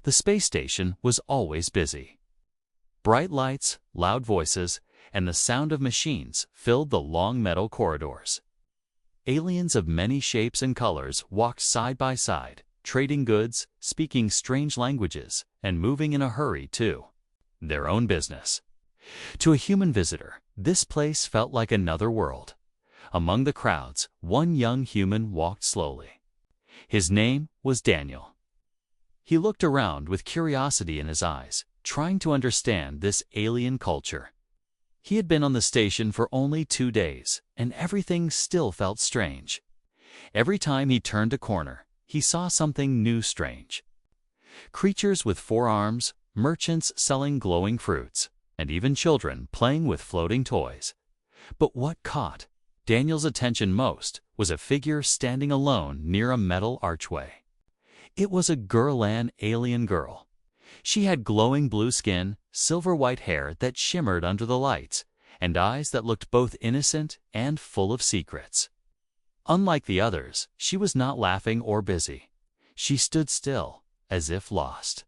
The space station was always busy. Bright lights, loud voices, and the sound of machines filled the long metal corridors. Aliens of many shapes and colors walked side by side, trading goods, speaking strange languages, and moving in a hurry too. Their own business. To a human visitor, this place felt like another world. Among the crowds, one young human walked slowly. His name was Daniel. He looked around with curiosity in his eyes, trying to understand this alien culture. He had been on the station for only 2 days, and everything still felt strange. Every time he turned a corner, he saw something new strange. Creatures with 4 arms, merchants selling glowing fruits, and even children playing with floating toys. But what caught Daniel's attention most was a figure standing alone near a metal archway. It was a Gurlan alien girl. She had glowing blue skin, silver-white hair that shimmered under the lights, and eyes that looked both innocent and full of secrets. Unlike the others, she was not laughing or busy. She stood still, as if lost.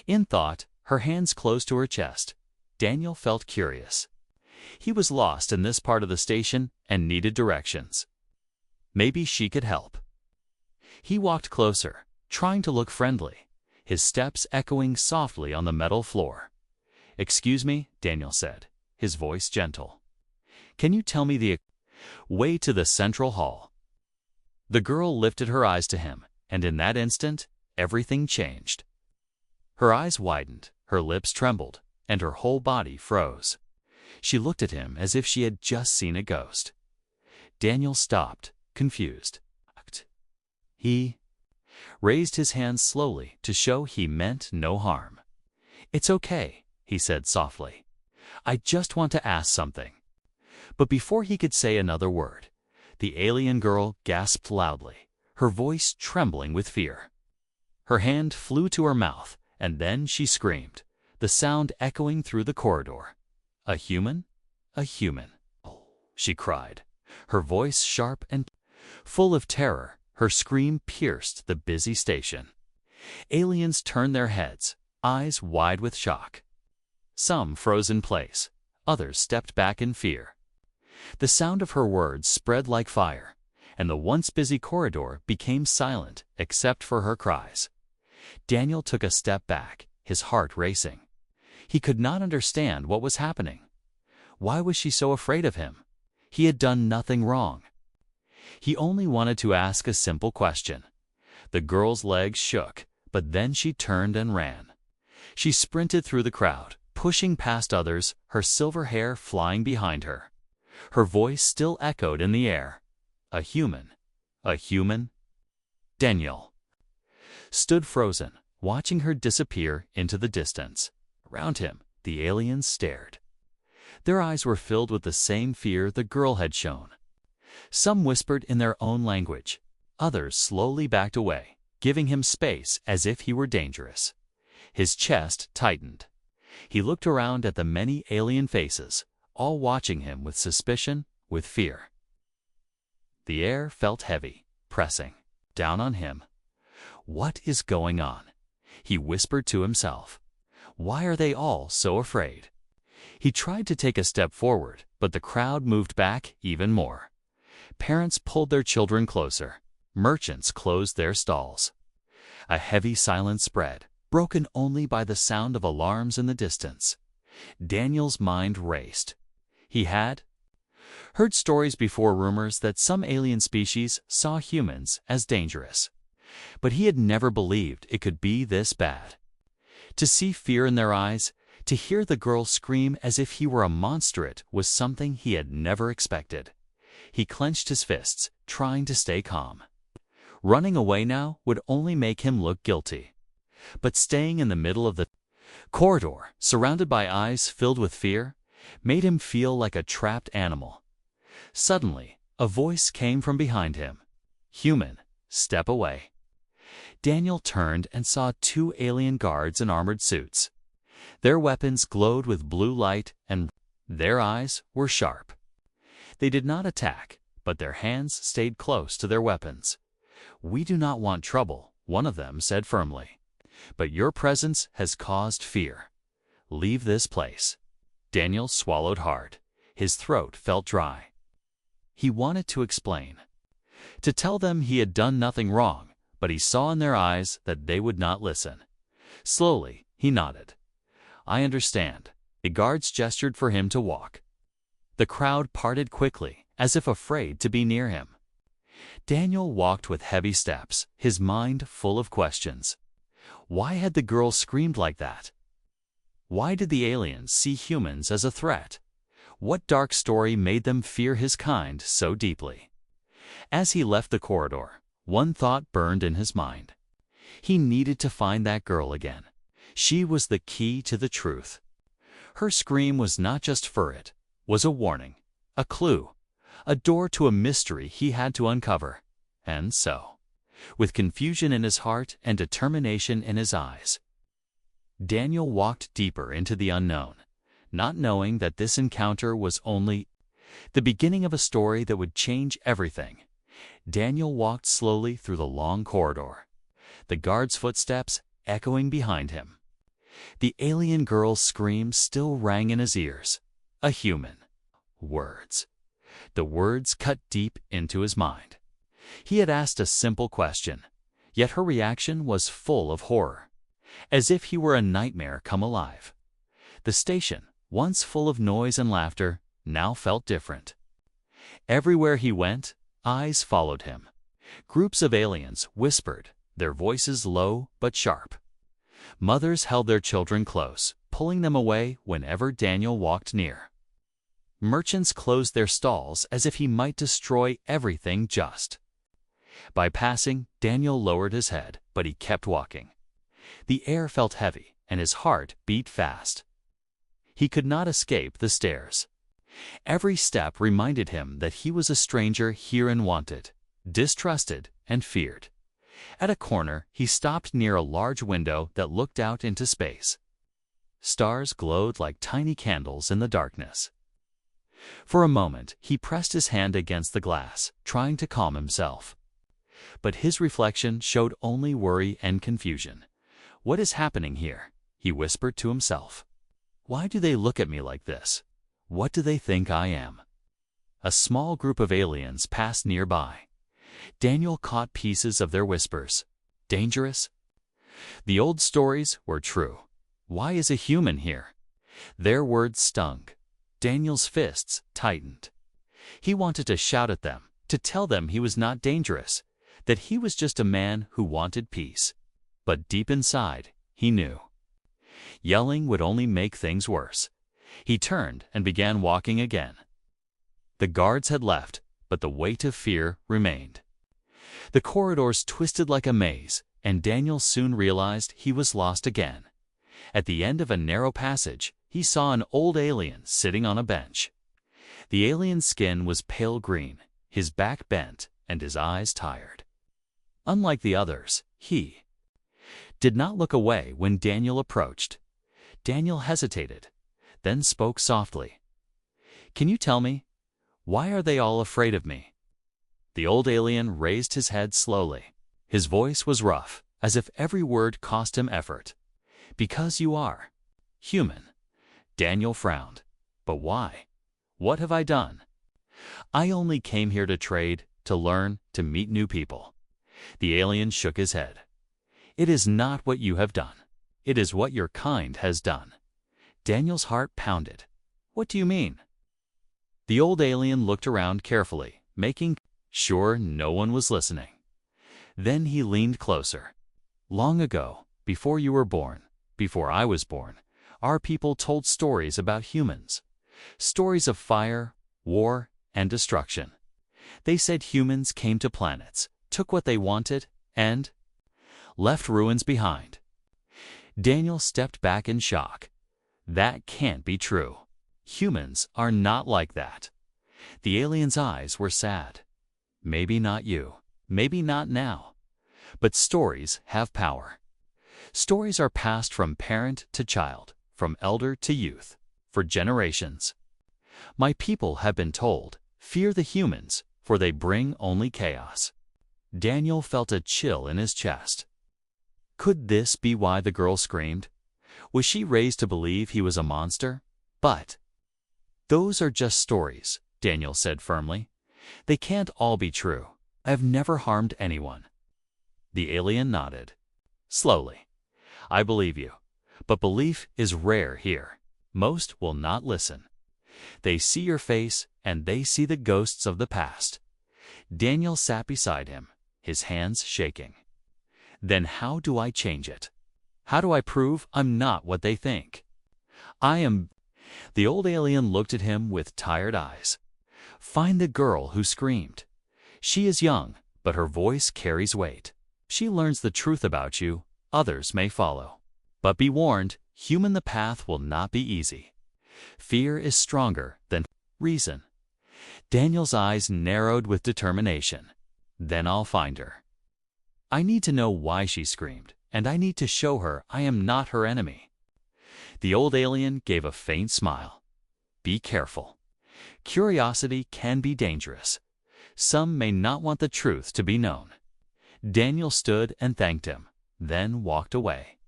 In thought, her hands closed to her chest. Daniel felt curious. He was lost in this part of the station and needed directions. Maybe she could help. He walked closer, trying to look friendly, his steps echoing softly on the metal floor. "Excuse me," Daniel said, his voice gentle. "Can you tell me the way to the central hall?" The girl lifted her eyes to him, and in that instant, everything changed. Her eyes widened, her lips trembled, and her whole body froze. She looked at him as if she had just seen a ghost. Daniel stopped, confused. He raised his hands slowly to show he meant no harm. "It's okay," he said softly. "I just want to ask something." But before he could say another word, the alien girl gasped loudly, her voice trembling with fear. Her hand flew to her mouth, and then she screamed, the sound echoing through the corridor. "A human? A human!" she cried, her voice sharp and full of terror. Her scream pierced the busy station. Aliens turned their heads, eyes wide with shock. Some froze in place, others stepped back in fear. The sound of her words spread like fire, and the once busy corridor became silent except for her cries. Daniel took a step back, his heart racing. He could not understand what was happening. Why was she so afraid of him? He had done nothing wrong. He only wanted to ask a simple question. The girl's legs shook, but then she turned and ran. She sprinted through the crowd, pushing past others, her silver hair flying behind her. Her voice still echoed in the air. "A human. A human." Daniel stood frozen, watching her disappear into the distance. Around him, the aliens stared. Their eyes were filled with the same fear the girl had shown. Some whispered in their own language. Others slowly backed away, giving him space as if he were dangerous. His chest tightened. He looked around at the many alien faces, all watching him with suspicion, with fear. The air felt heavy, pressing down on him. "What is going on?" he whispered to himself. "Why are they all so afraid?" He tried to take a step forward, but the crowd moved back even more. Parents pulled their children closer. Merchants closed their stalls. A heavy silence spread, broken only by the sound of alarms in the distance. Daniel's mind raced. He had heard stories before, rumors that some alien species saw humans as dangerous. But he had never believed it could be this bad. To see fear in their eyes, to hear the girl scream as if he were a monster, was something he had never expected. He clenched his fists, trying to stay calm. Running away now would only make him look guilty. But staying in the middle of the corridor, surrounded by eyes filled with fear, made him feel like a trapped animal. Suddenly, a voice came from behind him. "Human, step away." Daniel turned and saw 2 alien guards in armored suits. Their weapons glowed with blue light, and their eyes were sharp. They did not attack, but their hands stayed close to their weapons. "We do not want trouble," one of them said firmly. but your presence has caused fear. Leave this place." Daniel swallowed hard. His throat felt dry. He wanted to explain, to tell them he had done nothing wrong, but he saw in their eyes that they would not listen. Slowly, he nodded. "I understand." The guards gestured for him to walk. The crowd parted quickly, as if afraid to be near him. Daniel walked with heavy steps, his mind full of questions. Why had the girl screamed like that? Why did the aliens see humans as a threat? What dark story made them fear his kind so deeply? As he left the corridor, one thought burned in his mind. He needed to find that girl again. She was the key to the truth. Her scream was not just for it, was a warning, a clue, a door to a mystery he had to uncover. And so, with confusion in his heart and determination in his eyes, Daniel walked deeper into the unknown, not knowing that this encounter was only the beginning of a story that would change everything. Daniel walked slowly through the long corridor, the guard's footsteps echoing behind him. The alien girl's scream still rang in his ears. A human. Words. The words cut deep into his mind. He had asked a simple question, yet her reaction was full of horror, as if he were a nightmare come alive. The station, once full of noise and laughter, now felt different. Everywhere he went, eyes followed him. Groups of aliens whispered, their voices low but sharp. Mothers held their children close, pulling them away whenever Daniel walked near. Merchants closed their stalls as if he might destroy everything just. By passing, Daniel lowered his head, but he kept walking. The air felt heavy, and his heart beat fast. He could not escape the stares. Every step reminded him that he was a stranger here and wanted, distrusted, and feared. At a corner, he stopped near a large window that looked out into space. Stars glowed like tiny candles in the darkness. For a moment, he pressed his hand against the glass, trying to calm himself. But his reflection showed only worry and confusion. "What is happening here?" he whispered to himself. "Why do they look at me like this? What do they think I am?" A small group of aliens passed nearby. Daniel caught pieces of their whispers. Dangerous? The old stories were true. Why is a human here? Their words stung. Daniel's fists tightened. He wanted to shout at them, to tell them he was not dangerous, that he was just a man who wanted peace. But deep inside, he knew. Yelling would only make things worse. He turned and began walking again. The guards had left, but the weight of fear remained. The corridors twisted like a maze, and Daniel soon realized he was lost again. At the end of a narrow passage, he saw an old alien sitting on a bench. The alien's skin was pale green, his back bent, and his eyes tired. Unlike the others, he did not look away when Daniel approached. Daniel hesitated, then spoke softly. "Can you tell me, why are they all afraid of me?" The old alien raised his head slowly. His voice was rough, as if every word cost him effort. "Because you are human." Daniel frowned. "But why? What have I done?" "I only came here to trade, to learn, to meet new people." The alien shook his head. "It is not what you have done. It is what your kind has done." Daniel's heart pounded. "What do you mean?" The old alien looked around carefully, making sure no one was listening. Then he leaned closer. "Long ago, before you were born, before I was born, our people told stories about humans. Stories of fire, war, and destruction. They said humans came to planets, took what they wanted, and left ruins behind." Daniel stepped back in shock. That can't be true. Humans are not like that. The alien's eyes were sad. "Maybe not you, maybe not now. But stories have power. Stories are passed from parent to child, from elder to youth, for generations. My people have been told, fear the humans, for they bring only chaos." Daniel felt a chill in his chest. Could this be why the girl screamed? Was she raised to believe he was a monster? But those are just stories, Daniel said firmly. They can't all be true. I have never harmed anyone. The alien nodded. Slowly. I believe you. But belief is rare here. Most will not listen. They see your face, and they see the ghosts of the past. Daniel sat beside him, his hands shaking. Then how do I change it? How do I prove I'm not what they think? I am... The old alien looked at him with tired eyes. Find the girl who screamed. She is young, but her voice carries weight. She learns the truth about you, others may follow. But be warned, human the path will not be easy. Fear is stronger than reason. Daniel's eyes narrowed with determination. Then I'll find her. I need to know why she screamed, and I need to show her I am not her enemy. The old alien gave a faint smile. Be careful. Curiosity can be dangerous. Some may not want the truth to be known. Daniel stood and thanked him, then walked away.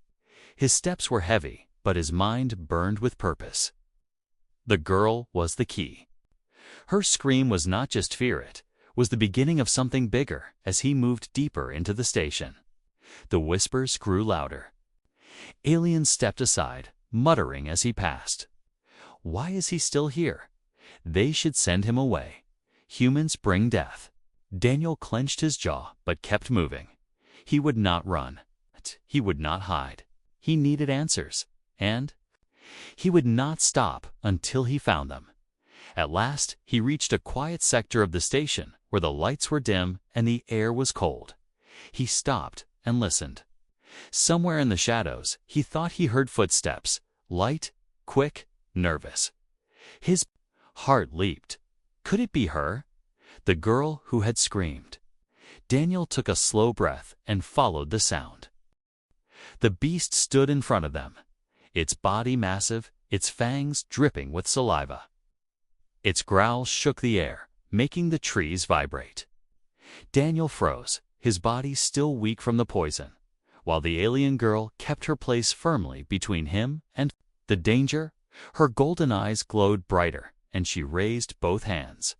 His steps were heavy, but his mind burned with purpose. The girl was the key. Her scream was not just fear, it was the beginning of something bigger as he moved deeper into the station. The whispers grew louder. Aliens stepped aside, muttering as he passed. Why is he still here? They should send him away. Humans bring death. Daniel clenched his jaw but kept moving. He would not run. He would not hide. He needed answers, and he would not stop until he found them. At last, he reached a quiet sector of the station where the lights were dim and the air was cold. He stopped and listened. Somewhere in the shadows, he thought he heard footsteps, light, quick, nervous. His heart leaped. Could it be her? The girl who had screamed. Daniel took a slow breath and followed the sound. The beast stood in front of them, its body massive, its fangs dripping with saliva. Its growl shook the air, making the trees vibrate. Daniel froze, his body still weak from the poison, while the alien girl kept her place firmly between him and the danger. Her golden eyes glowed brighter, and she raised both hands.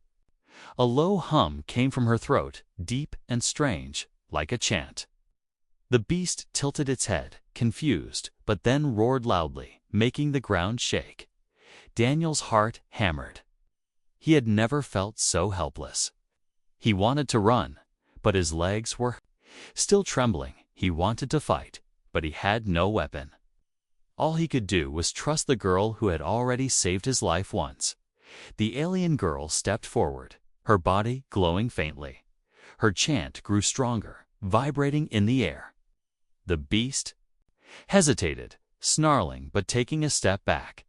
A low hum came from her throat, deep and strange, like a chant. The beast tilted its head, confused, but then roared loudly, making the ground shake. Daniel's heart hammered. He had never felt so helpless. He wanted to run, but his legs were still trembling. He wanted to fight, but he had no weapon. All he could do was trust the girl who had already saved his life once. The alien girl stepped forward, her body glowing faintly. Her chant grew stronger, vibrating in the air. The beast hesitated, snarling but taking a step back.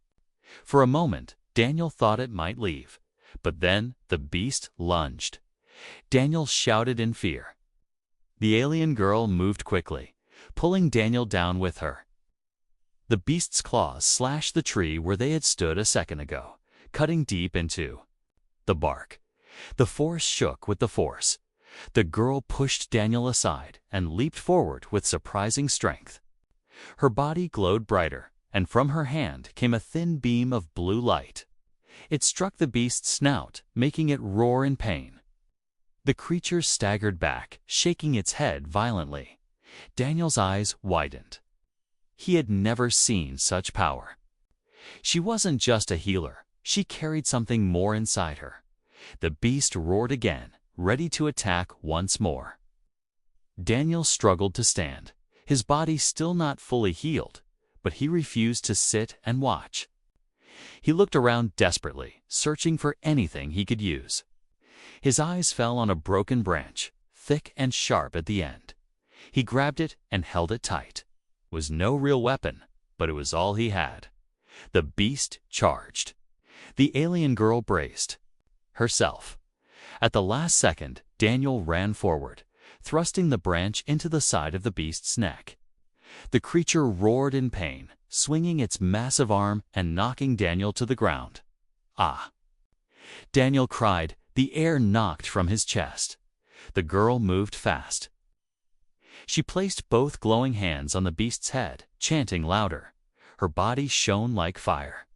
For a moment, Daniel thought it might leave, but then the beast lunged. Daniel shouted in fear. The alien girl moved quickly, pulling Daniel down with her. The beast's claws slashed the tree where they had stood a second ago, cutting deep into the bark. The forest shook with the force. The girl pushed Daniel aside and leaped forward with surprising strength. Her body glowed brighter, and from her hand came a thin beam of blue light. It struck the beast's snout, making it roar in pain. The creature staggered back, shaking its head violently. Daniel's eyes widened. He had never seen such power. She wasn't just a healer. She carried something more inside her. The beast roared again, ready to attack once more. Daniel struggled to stand, his body still not fully healed, but he refused to sit and watch. He looked around desperately, searching for anything he could use. His eyes fell on a broken branch, thick and sharp at the end. He grabbed it and held it tight. It was no real weapon, but it was all he had. The beast charged. The alien girl braced herself. At the last second, Daniel ran forward, thrusting the branch into the side of the beast's neck. The creature roared in pain, swinging its massive arm and knocking Daniel to the ground. Ah! Daniel cried, the air knocked from his chest. The girl moved fast. She placed both glowing hands on the beast's head, chanting louder. Her body shone like fire.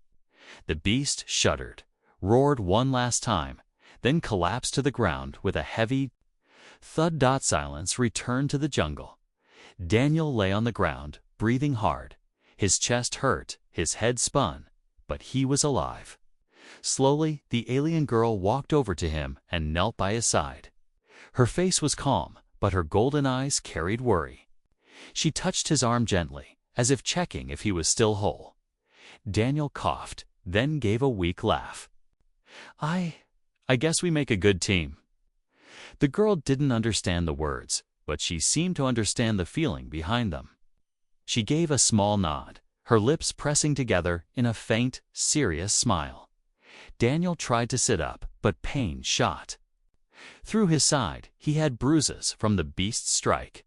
The beast shuddered, roared one last time, then collapsed to the ground with a heavy thud. Silence returned to the jungle. Daniel lay on the ground, breathing hard. His chest hurt, his head spun, but he was alive. Slowly, the alien girl walked over to him and knelt by his side. Her face was calm, but her golden eyes carried worry. She touched his arm gently, as if checking if he was still whole. Daniel coughed, then gave a weak laugh. I guess we make a good team." The girl didn't understand the words, but she seemed to understand the feeling behind them. She gave a small nod, her lips pressing together in a faint, serious smile. Daniel tried to sit up, but pain shot. Through his side, he had bruises from the beast's strike.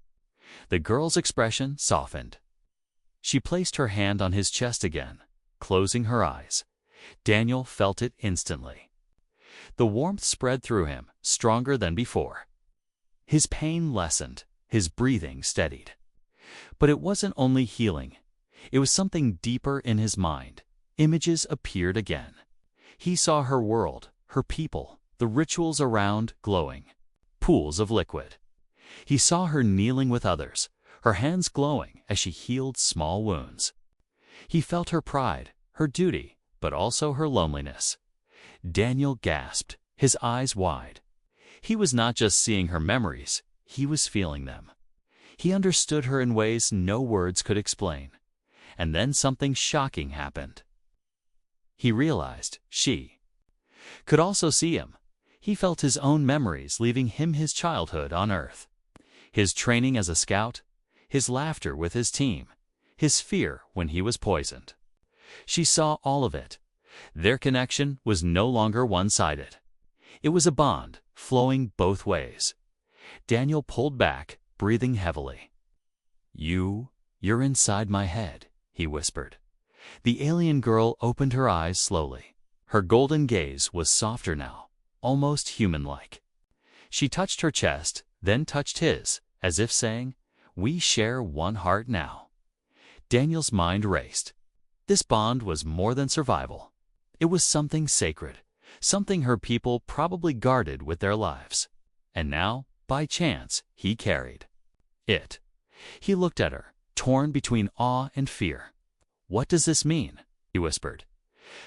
The girl's expression softened. She placed her hand on his chest again, closing her eyes. Daniel felt it instantly. The warmth spread through him, stronger than before. His pain lessened, his breathing steadied. But it wasn't only healing. It was something deeper in his mind. Images appeared again. He saw her world, her people, the rituals around glowing, pools of liquid. He saw her kneeling with others, her hands glowing as she healed small wounds. He felt her pride, her duty, but also her loneliness. Daniel gasped, his eyes wide. He was not just seeing her memories, he was feeling them. He understood her in ways no words could explain. And then something shocking happened. He realized she could also see him. He felt his own memories leaving him, his childhood on Earth, his training as a scout, his laughter with his team, his fear when he was poisoned. She saw all of it. Their connection was no longer one-sided. It was a bond, flowing both ways. Daniel pulled back, breathing heavily. You're inside my head," he whispered. The alien girl opened her eyes slowly. Her golden gaze was softer now, almost human-like. She touched her chest, then touched his, as if saying, "We share one heart now." Daniel's mind raced. This bond was more than survival. It was something sacred, something her people probably guarded with their lives. And now, by chance, he carried it. He looked at her, torn between awe and fear. "What does this mean?" he whispered.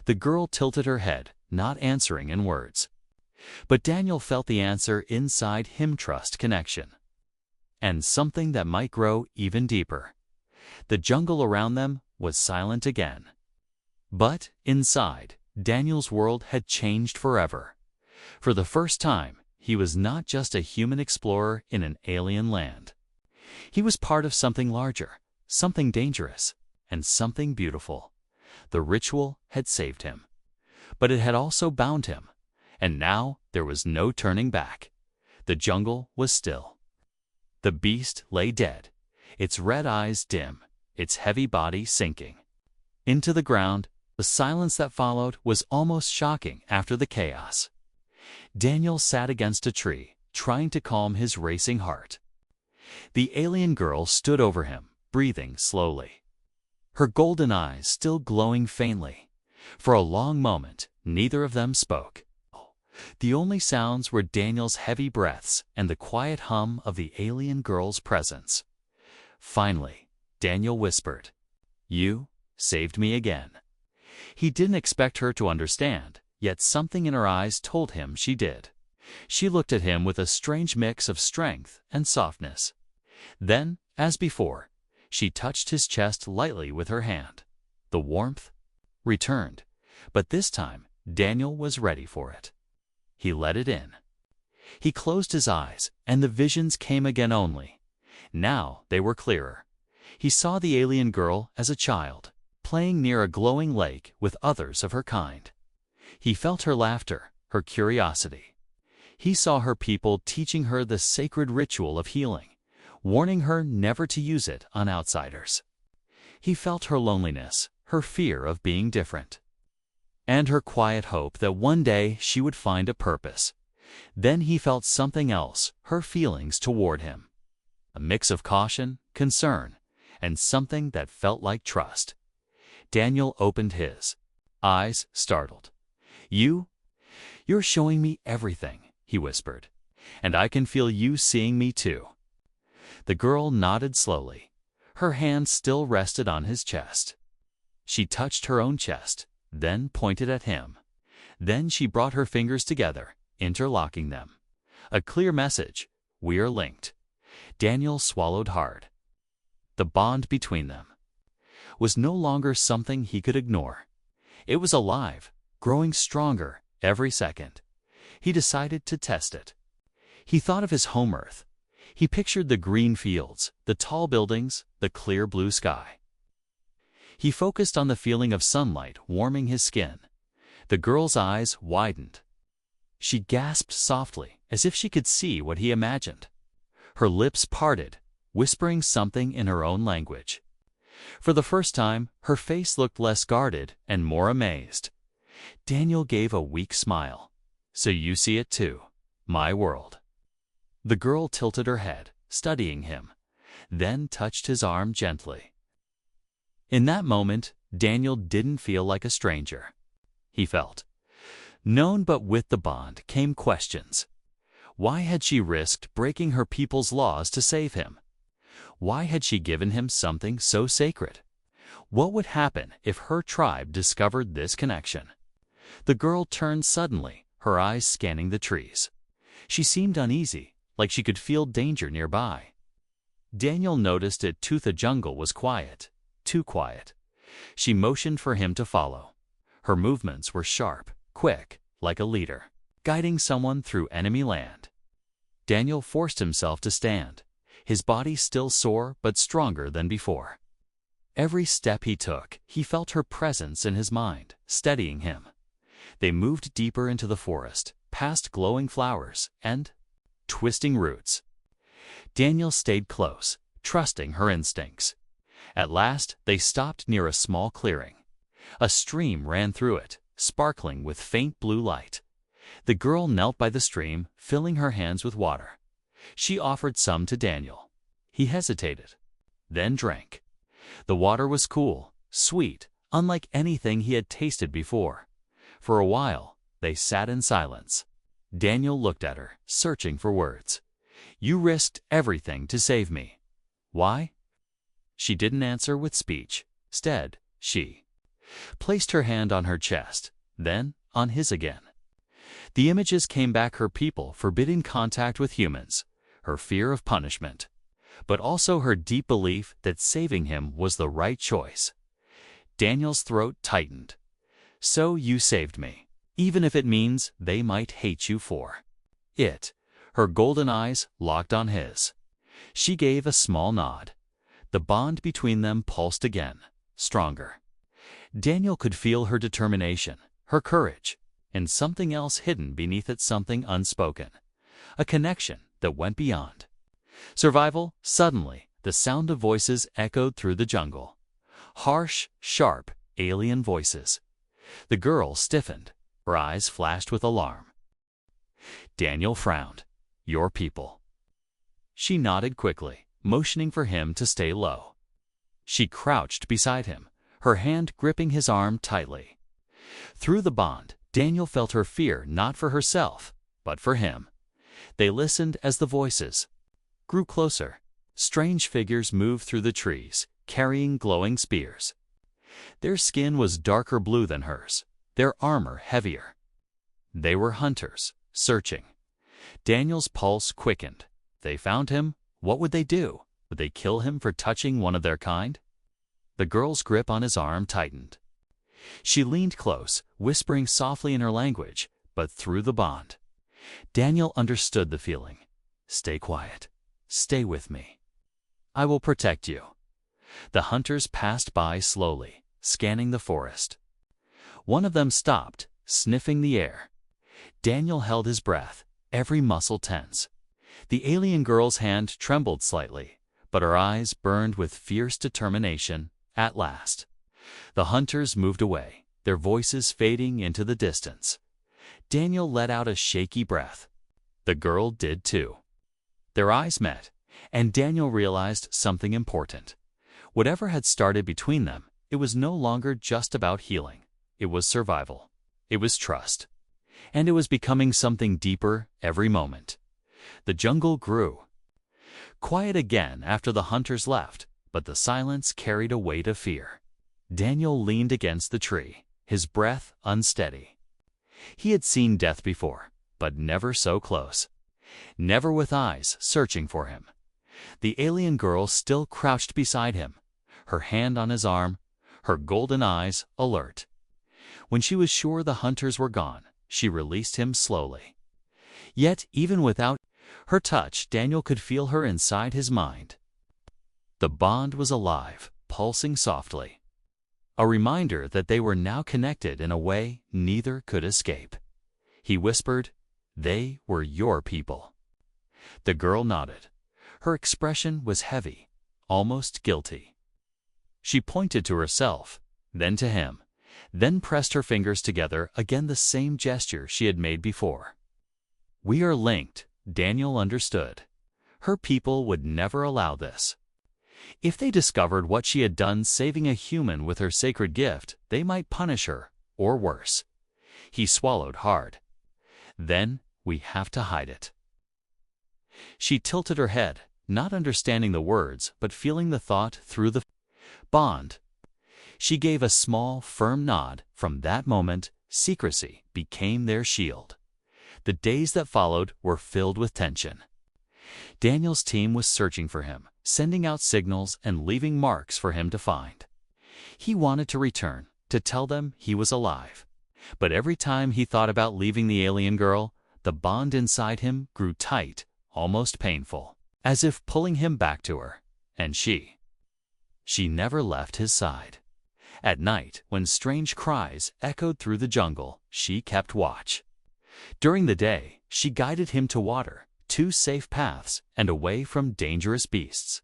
The girl tilted her head, not answering in words. But Daniel felt the answer inside him: trust, connection, and something that might grow even deeper. The jungle around them was silent again. But inside, Daniel's world had changed forever. For the first time, he was not just a human explorer in an alien land. He was part of something larger, something dangerous, and something beautiful. The ritual had saved him, but it had also bound him, and now there was no turning back. The jungle was still. The beast lay dead, its red eyes dim, its heavy body sinking into the ground. The silence that followed was almost shocking after the chaos. Daniel sat against a tree, trying to calm his racing heart. The alien girl stood over him, breathing slowly, her golden eyes still glowing faintly. For a long moment, neither of them spoke. The only sounds were Daniel's heavy breaths and the quiet hum of the alien girl's presence. Finally, Daniel whispered, "You saved me again." He didn't expect her to understand, yet something in her eyes told him she did. She looked at him with a strange mix of strength and softness. Then, as before, she touched his chest lightly with her hand. The warmth returned, but this time Daniel was ready for it. He let it in. He closed his eyes, and the visions came again only. Now they were clearer. He saw the alien girl as a child, playing near a glowing lake with others of her kind. He felt her laughter, her curiosity. He saw her people teaching her the sacred ritual of healing, warning her never to use it on outsiders. He felt her loneliness, her fear of being different, and her quiet hope that one day she would find a purpose. Then he felt something else, her feelings toward him. a mix of caution, concern, and something that felt like trust. Daniel opened his eyes, startled. You're showing me everything," he whispered, "and I can feel you seeing me too." The girl nodded slowly. Her hand still rested on his chest. She touched her own chest, then pointed at him. Then she brought her fingers together, interlocking them. A clear message: we are linked. Daniel swallowed hard. The bond between them was no longer something he could ignore. It was alive, growing stronger every second. He decided to test it. He thought of his home Earth. He pictured the green fields, the tall buildings, the clear blue sky. He focused on the feeling of sunlight warming his skin. The girl's eyes widened. She gasped softly, as if she could see what he imagined. Her lips parted, whispering something in her own language. For the first time, her face looked less guarded and more amazed. Daniel gave a weak smile. "So you see it too, my world." The girl tilted her head, studying him, then touched his arm gently. In that moment, Daniel didn't feel like a stranger. He felt known, but with the bond came questions. Why had she risked breaking her people's laws to save him? Why had she given him something so sacred? What would happen if her tribe discovered this connection? The girl turned suddenly, her eyes scanning the trees. She seemed uneasy, like she could feel danger nearby. Daniel noticed it too. The jungle was quiet, too quiet. She motioned for him to follow. Her movements were sharp, quick, like a leader, guiding someone through enemy land. Daniel forced himself to stand, his body still sore but stronger than before. Every step he took, he felt her presence in his mind, steadying him. They moved deeper into the forest, past glowing flowers and twisting roots. Daniel stayed close, trusting her instincts. At last, they stopped near a small clearing. A stream ran through it, sparkling with faint blue light. The girl knelt by the stream, filling her hands with water. She offered some to Daniel. He hesitated, then drank. The water was cool, sweet, unlike anything he had tasted before. For a while, they sat in silence. Daniel looked at her, searching for words. "You risked everything to save me. Why?" She didn't answer with speech. Instead, she placed her hand on her chest, then on his again. The images came back: her people forbidding contact with humans, her fear of punishment, but also her deep belief that saving him was the right choice. Daniel's throat tightened. "So you saved me, even if it means they might hate you for it." Her golden eyes locked on his. She gave a small nod. The bond between them pulsed again, stronger. Daniel could feel her determination, her courage, and something else hidden beneath it, something unspoken. A connection that went beyond survival. Suddenly, the sound of voices echoed through the jungle. Harsh, sharp, alien voices. The girl stiffened. Her eyes flashed with alarm. Daniel frowned. "Your people." She nodded quickly, motioning for him to stay low. She crouched beside him, her hand gripping his arm tightly. Through the bond, Daniel felt her fear, not for herself, but for him. They listened as the voices grew closer. Strange figures moved through the trees, carrying glowing spears. Their skin was darker blue than hers, their armor heavier. They were hunters, searching. Daniel's pulse quickened. They found him. What would they do? Would they kill him for touching one of their kind? The girl's grip on his arm tightened. She leaned close, whispering softly in her language, but through the bond. Daniel understood the feeling. "Stay quiet. Stay with me. I will protect you." The hunters passed by slowly, scanning the forest. One of them stopped, sniffing the air. Daniel held his breath, every muscle tense. The alien girl's hand trembled slightly, but her eyes burned with fierce determination. At last, the hunters moved away, their voices fading into the distance. Daniel let out a shaky breath. The girl did too. Their eyes met, And Daniel realized something important. Whatever had started between them, it was no longer just about healing. It was survival. It was trust. And it was becoming something deeper every moment. The jungle grew. Quiet again after the hunters left, but the silence carried a weight of fear. Daniel leaned against the tree, his breath unsteady. He had seen death before, but never so close. Never with eyes searching for him. The alien girl still crouched beside him, her hand on his arm, her golden eyes alert. When she was sure the hunters were gone, she released him slowly. Yet, even without her touch, Daniel could feel her inside his mind. The bond was alive, pulsing softly. A reminder that they were now connected in a way neither could escape. He whispered, "They were your people." The girl nodded. Her expression was heavy, almost guilty. She pointed to herself, then to him, then pressed her fingers together, again the same gesture she had made before. "We are linked," Daniel understood. Her people would never allow this. If they discovered what she had done saving a human with her sacred gift, they might punish her, or worse. He swallowed hard. "Then we have to hide it." She tilted her head, not understanding the words, but feeling the thought through the bond. She gave a small, firm nod. From that moment, secrecy became their shield. The days that followed were filled with tension. Daniel's team was searching for him, sending out signals and leaving marks for him to find. He wanted to return, to tell them he was alive. But every time he thought about leaving the alien girl, the bond inside him grew tight, almost painful, as if pulling him back to her. And she never left his side. At night, when strange cries echoed through the jungle, she kept watch. During the day, she guided him to water, to safe paths, and away from dangerous beasts.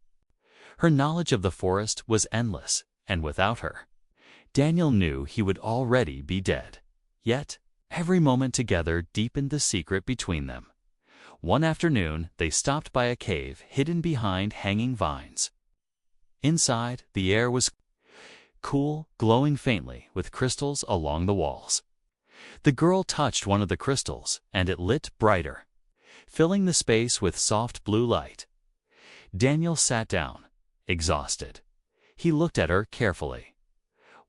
Her knowledge of the forest was endless, and without her, Daniel knew he would already be dead. Yet, every moment together deepened the secret between them. One afternoon, they stopped by a cave hidden behind hanging vines. Inside, the air was cool, glowing faintly with crystals along the walls. The girl touched one of the crystals, and it lit brighter, filling the space with soft blue light. Daniel sat down, exhausted. He looked at her carefully.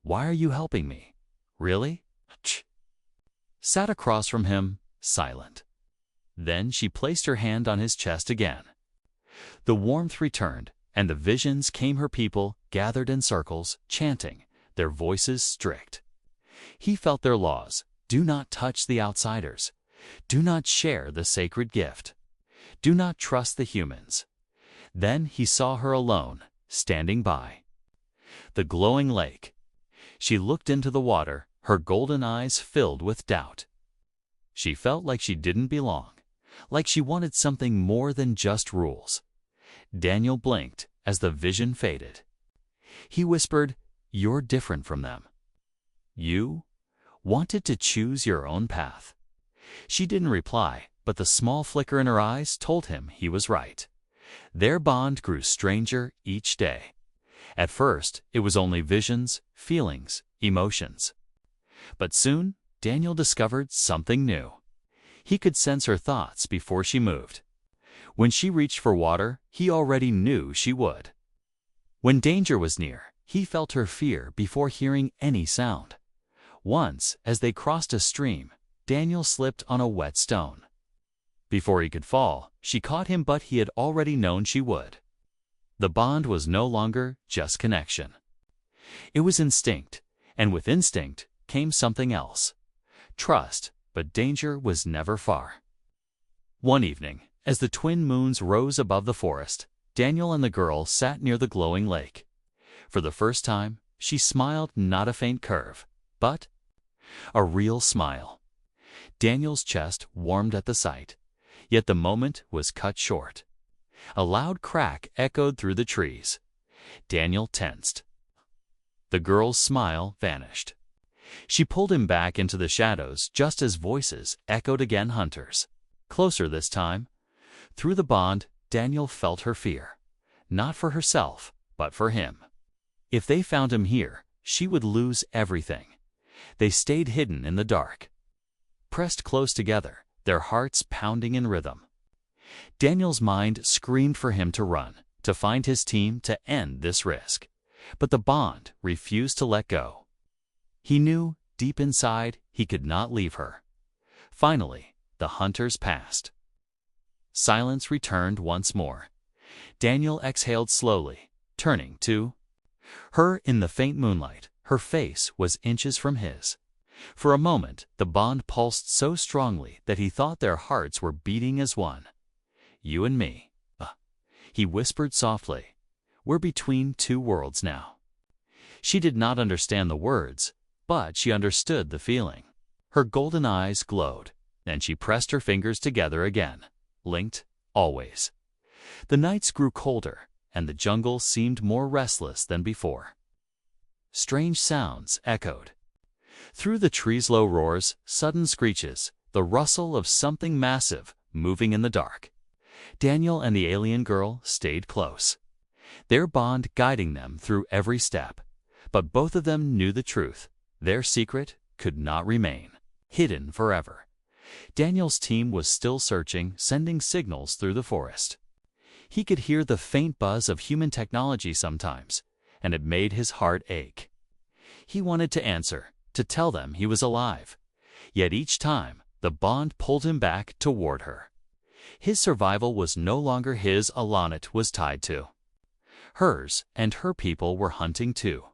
"Why are you helping me? Really?" Sat across from him, silent. Then she placed her hand on his chest again. The warmth returned, and the visions came. Her people gathered in circles, chanting, their voices strict. He felt their laws. Do not touch the outsiders. Do not share the sacred gift. Do not trust the humans. Then he saw her alone, standing by the glowing lake. She looked into the water, her golden eyes filled with doubt. She felt like she didn't belong, like she wanted something more than just rules. Daniel blinked as the vision faded. He whispered, "You're different from them. You wanted to choose your own path." She didn't reply, but the small flicker in her eyes told him he was right. Their bond grew stranger each day. At first, it was only visions, feelings, emotions. But soon, Daniel discovered something new. He could sense her thoughts before she moved. When she reached for water, he already knew she would. When danger was near, he felt her fear before hearing any sound. Once, as they crossed a stream, Daniel slipped on a wet stone. Before he could fall, she caught him, but he had already known she would. The bond was no longer just connection. It was instinct, and with instinct came something else. Trust, but danger was never far. One evening, as the twin moons rose above the forest, Daniel and the girl sat near the glowing lake. For the first time, she smiled, not a faint curve, but a real smile. Daniel's chest warmed at the sight, yet the moment was cut short. A loud crack echoed through the trees. Daniel tensed. The girl's smile vanished. She pulled him back into the shadows just as voices echoed again, hunters. Closer this time. Through the bond, Daniel felt her fear, not for herself, but for him. If they found him here, she would lose everything. They stayed hidden in the dark, pressed close together, their hearts pounding in rhythm. Daniel's mind screamed for him to run, to find his team, to end this risk. But the bond refused to let go. He knew, deep inside, he could not leave her. Finally, the hunters passed. Silence returned once more. Daniel exhaled slowly, turning to her in the faint moonlight. Her face was inches from his. For a moment, the bond pulsed so strongly that he thought their hearts were beating as one. "You and me," he whispered softly. "We're between two worlds now." She did not understand the words, but she understood the feeling. Her golden eyes glowed, and she pressed her fingers together again, linked, always. The nights grew colder, and the jungle seemed more restless than before. Strange sounds echoed. Through the trees, low roars, sudden screeches, the rustle of something massive moving in the dark. Daniel and the alien girl stayed close, their bond guiding them through every step. But both of them knew the truth. Their secret could not remain hidden forever. Daniel's team was still searching, sending signals through the forest. He could hear the faint buzz of human technology sometimes, and it made his heart ache. He wanted to answer, to tell them he was alive. Yet each time, the bond pulled him back toward her. His survival was no longer his, Alanet was tied to. Hers, and her people were hunting too.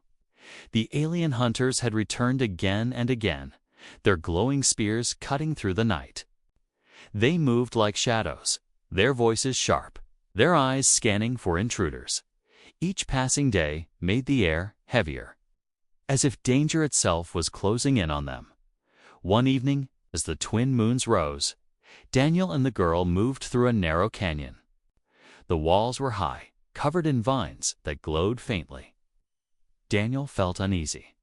The alien hunters had returned again and again, their glowing spears cutting through the night. They moved like shadows, their voices sharp, their eyes scanning for intruders. Each passing day made the air heavier, as if danger itself was closing in on them. One evening, as the twin moons rose, Daniel and the girl moved through a narrow canyon. The walls were high, covered in vines that glowed faintly. Daniel felt uneasy.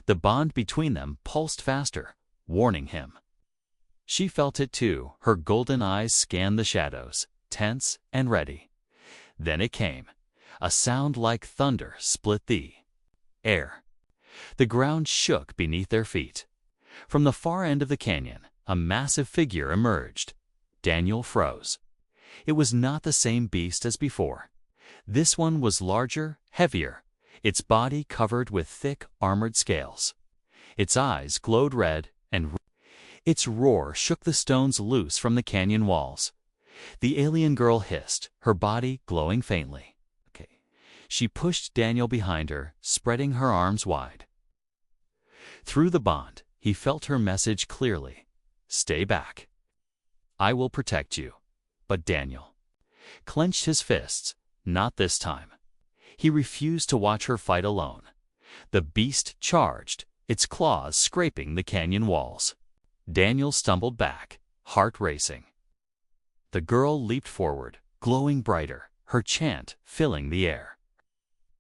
The bond between them pulsed faster, warning him. She felt it too. Her golden eyes scanned the shadows, tense and ready. Then it came. A sound like thunder split the air. The ground shook beneath their feet. From the far end of the canyon, a massive figure emerged. Daniel froze. It was not the same beast as before. This one was larger, heavier, its body covered with thick, armored scales. Its eyes glowed red, and its roar shook the stones loose from the canyon walls. The alien girl hissed, her body glowing faintly. She pushed Daniel behind her, spreading her arms wide. Through the bond, he felt her message clearly. "Stay back. I will protect you." But Daniel clenched his fists. Not this time. He refused to watch her fight alone. The beast charged, its claws scraping the canyon walls. Daniel stumbled back, heart racing. The girl leaped forward, glowing brighter, her chant filling the air.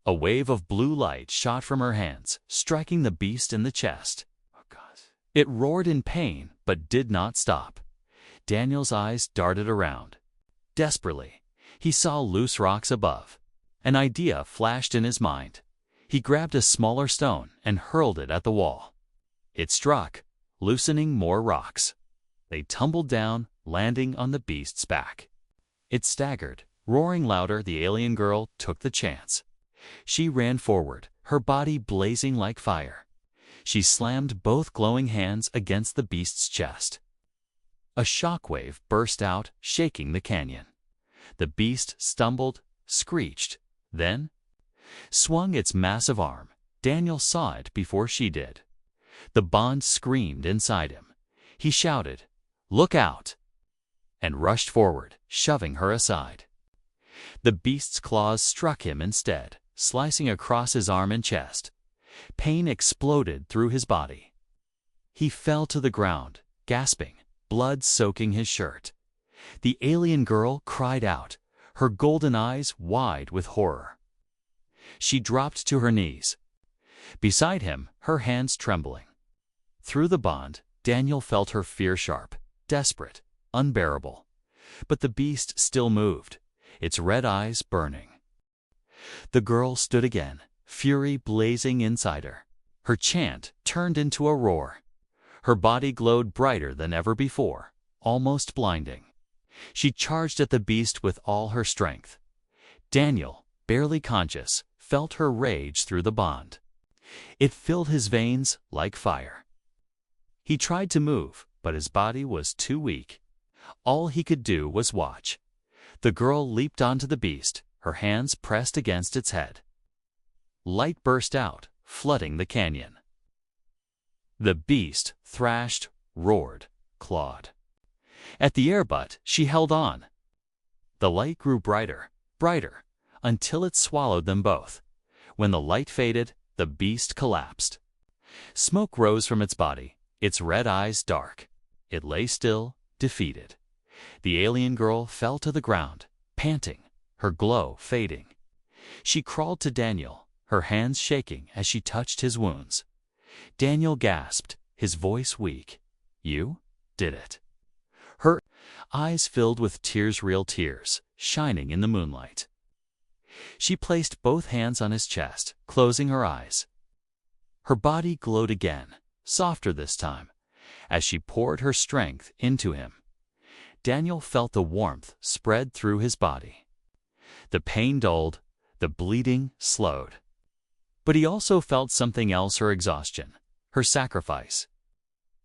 A wave of blue light shot from her hands, striking the beast in the chest. It roared in pain, but did not stop. Daniel's eyes darted around. Desperately, he saw loose rocks above. An idea flashed in his mind. He grabbed a smaller stone and hurled it at the wall. It struck, loosening more rocks. They tumbled down, landing on the beast's back. It staggered, roaring louder. The alien girl took the chance. She ran forward, her body blazing like fire. She slammed both glowing hands against the beast's chest. A shockwave burst out, shaking the canyon. The beast stumbled, screeched, then swung its massive arm. Daniel saw it before she did. The bond screamed inside him. He shouted, "Look out!" and rushed forward, shoving her aside. The beast's claws struck him instead, slicing across his arm and chest. Pain exploded through his body. He fell to the ground, gasping, blood soaking his shirt. The alien girl cried out, her golden eyes wide with horror. She dropped to her knees. Beside him, her hands trembling. Through the bond, Daniel felt her fear sharp, desperate, unbearable. But the beast still moved. its red eyes burning. The girl stood again, fury blazing inside her. Her chant turned into a roar. Her body glowed brighter than ever before, almost blinding. She charged at the beast with all her strength. Daniel, barely conscious, felt her rage through the bond. It filled his veins like fire. He tried to move, but his body was too weak. All he could do was watch. The girl leaped onto the beast, her hands pressed against its head. Light burst out, flooding the canyon. The beast thrashed, roared, clawed. At the air butt, she held on. The light grew brighter, brighter, until it swallowed them both. When the light faded, the beast collapsed. Smoke rose from its body, its red eyes dark. It lay still, defeated. The alien girl fell to the ground, panting, her glow fading. She crawled to Daniel, her hands shaking as she touched his wounds. Daniel gasped, his voice weak. "You did it." Her eyes filled with tears, real tears, shining in the moonlight. She placed both hands on his chest, closing her eyes. Her body glowed again, softer this time, as she poured her strength into him. Daniel felt the warmth spread through his body. The pain dulled, the bleeding slowed. But he also felt something else, her exhaustion, her sacrifice.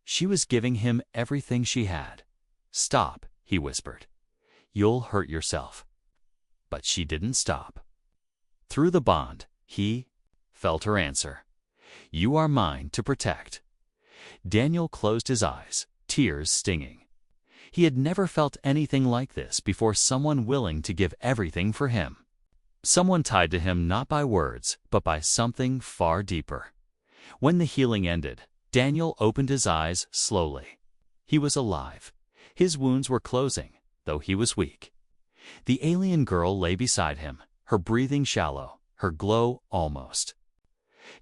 She was giving him everything she had. "Stop," he whispered. "You'll hurt yourself." But she didn't stop. Through the bond, he felt her answer. "You are mine to protect." Daniel closed his eyes, tears stinging. He had never felt anything like this before, someone willing to give everything for him. Someone tied to him not by words, but by something far deeper. When the healing ended, Daniel opened his eyes slowly. He was alive. His wounds were closing, though he was weak. The alien girl lay beside him, her breathing shallow, her glow almost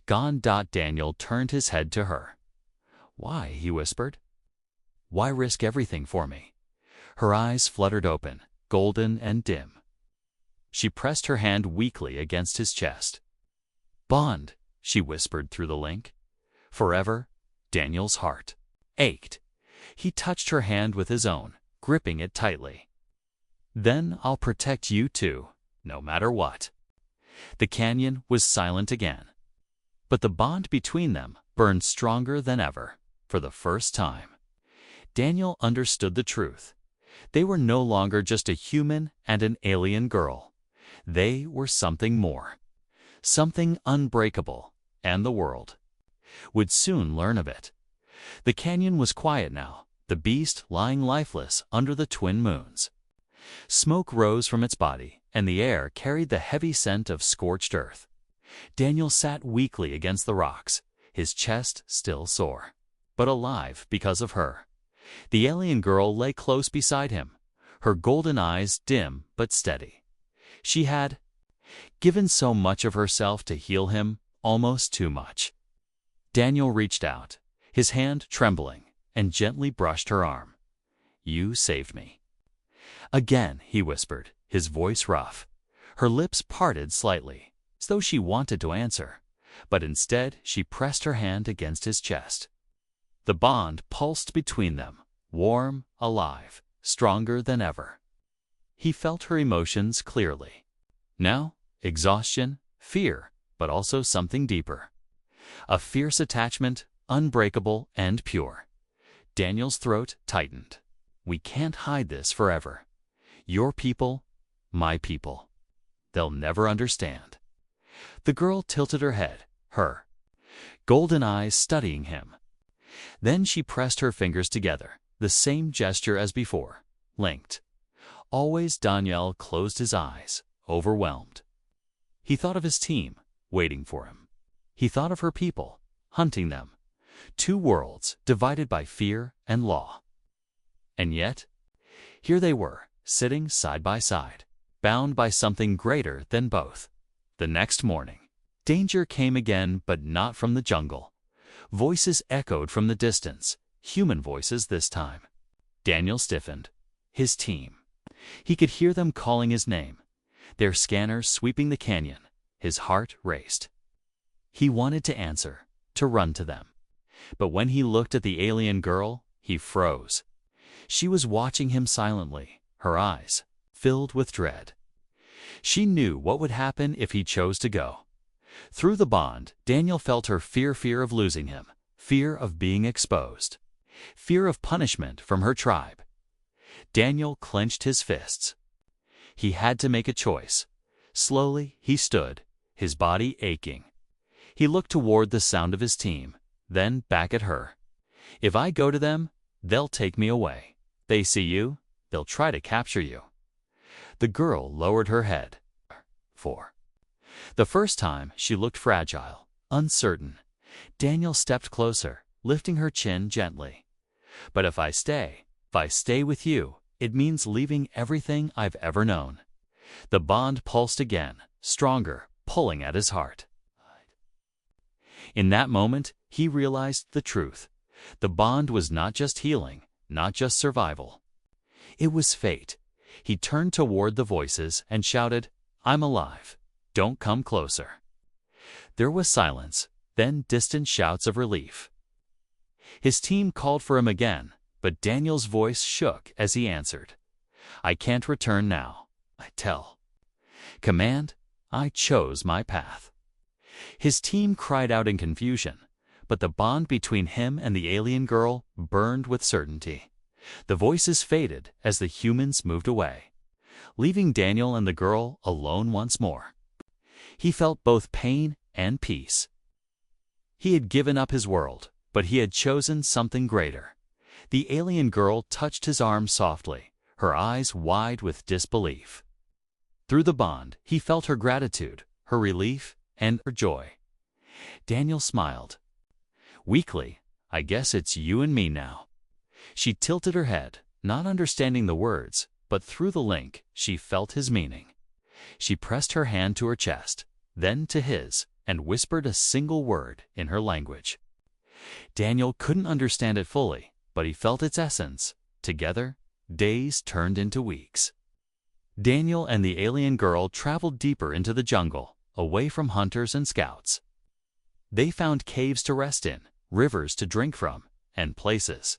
gone. Daniel turned his head to her. "Why?" he whispered. "Why risk everything for me?" Her eyes fluttered open, golden and dim. She pressed her hand weakly against his chest. "Bond," she whispered through the link. "Forever." Daniel's heart ached. He touched her hand with his own, gripping it tightly. "Then I'll protect you too, no matter what." The canyon was silent again. But the bond between them burned stronger than ever. For the first time, Daniel understood the truth. They were no longer just a human and an alien girl. They were something more. Something unbreakable, and the world would soon learn of it. The canyon was quiet now, the beast lying lifeless under the twin moons. Smoke rose from its body, and the air carried the heavy scent of scorched earth. Daniel sat weakly against the rocks, his chest still sore, but alive because of her. The alien girl lay close beside him, her golden eyes dim but steady. She had given so much of herself to heal him, almost too much. Daniel reached out, his hand trembling, and gently brushed her arm. "You saved me." "Again," he whispered, his voice rough. Her lips parted slightly, as though she wanted to answer, but instead she pressed her hand against his chest. The bond pulsed between them, warm, alive, stronger than ever. He felt her emotions clearly. Now, exhaustion, fear, but also something deeper. A fierce attachment, unbreakable and pure. Daniel's throat tightened. "We can't hide this forever. Your people, my people. They'll never understand." The girl tilted her head, her golden eyes studying him. Then she pressed her fingers together, the same gesture as before, linked. Always Daniel closed his eyes, overwhelmed. He thought of his team, waiting for him. He thought of her people, hunting them. Two worlds divided by fear and law. And yet, here they were, sitting side by side, bound by something greater than both. The next morning, danger came again, but not from the jungle. Voices echoed from the distance, human voices this time. Daniel stiffened. His team. He could hear them calling his name, their scanners sweeping the canyon. His heart raced. He wanted to answer, to run to them. But when he looked at the alien girl, he froze. She was watching him silently, her eyes filled with dread. She knew what would happen if he chose to go. Through the bond, Daniel felt her fear of losing him, fear of being exposed, fear of punishment from her tribe. Daniel clenched his fists. He had to make a choice. Slowly, he stood, his body aching. He looked toward the sound of his team, then back at her. If I go to them, they'll take me away. They see you, they'll try to capture you. The girl lowered her head. For the first time, she looked fragile, uncertain. Daniel stepped closer, lifting her chin gently. But if I stay with you, it means leaving everything I've ever known. The bond pulsed again, stronger, pulling at his heart. In that moment, he realized the truth. The bond was not just healing, not just survival. It was fate. He turned toward the voices and shouted, "I'm alive. Don't come closer." There was silence, then distant shouts of relief. His team called for him again, but Daniel's voice shook as he answered, "I can't return now. I tell. Command, I chose my path." His team cried out in confusion, but the bond between him and the alien girl burned with certainty. The voices faded as the humans moved away, leaving Daniel and the girl alone once more. He felt both pain and peace. He had given up his world, but he had chosen something greater. The alien girl touched his arm softly, her eyes wide with disbelief. Through the bond, he felt her gratitude, her relief, and her joy. Daniel smiled. Weakly, "I guess it's you and me now." She tilted her head, not understanding the words, but through the link, she felt his meaning. She pressed her hand to her chest, then to his, and whispered a single word in her language. Daniel couldn't understand it fully, but he felt its essence. Together, days turned into weeks. Daniel and the alien girl traveled deeper into the jungle, away from hunters and scouts. They found caves to rest in, rivers to drink from, and places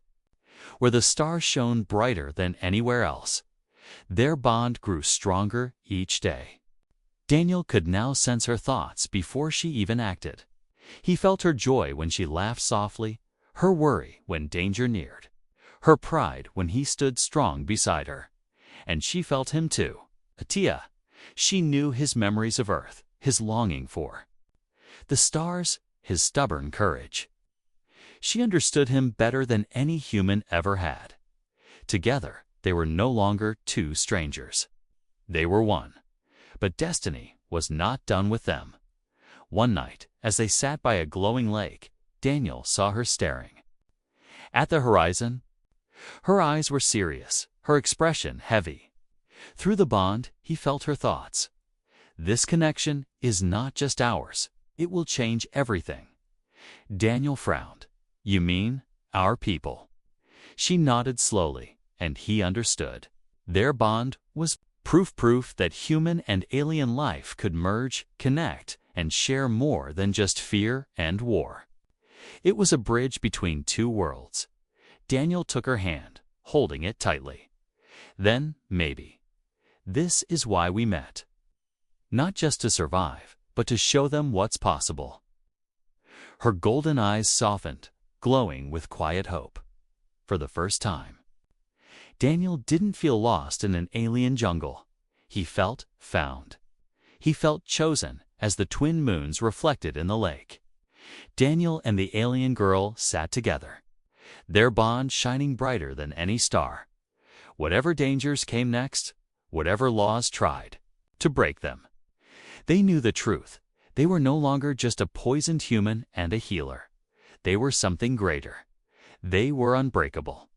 where the stars shone brighter than anywhere else. Their bond grew stronger each day. Daniel could now sense her thoughts before she even acted. He felt her joy when she laughed softly, her worry when danger neared, her pride when he stood strong beside her. And she felt him too. Atia. She knew his memories of Earth, his longing for the stars, his stubborn courage. She understood him better than any human ever had. Together, they were no longer two strangers. They were one. But destiny was not done with them. One night, as they sat by a glowing lake, Daniel saw her staring at the horizon. Her eyes were serious, her expression heavy. Through the bond, he felt her thoughts. This connection is not just ours. It will change everything. Daniel frowned. "You mean, our people?" She nodded slowly, and he understood. Their bond was proof that human and alien life could merge, connect, and share more than just fear and war. It was a bridge between two worlds. Daniel took her hand, holding it tightly. "Then, maybe. This is why we met. Not just to survive, but to show them what's possible." Her golden eyes softened, glowing with quiet hope. For the first time, Daniel didn't feel lost in an alien jungle. He felt found. He felt chosen as the twin moons reflected in the lake. Daniel and the alien girl sat together, their bond shining brighter than any star. Whatever dangers came next, whatever laws tried to break them, they knew the truth. They were no longer just a poisoned human and a healer. They were something greater. They were unbreakable.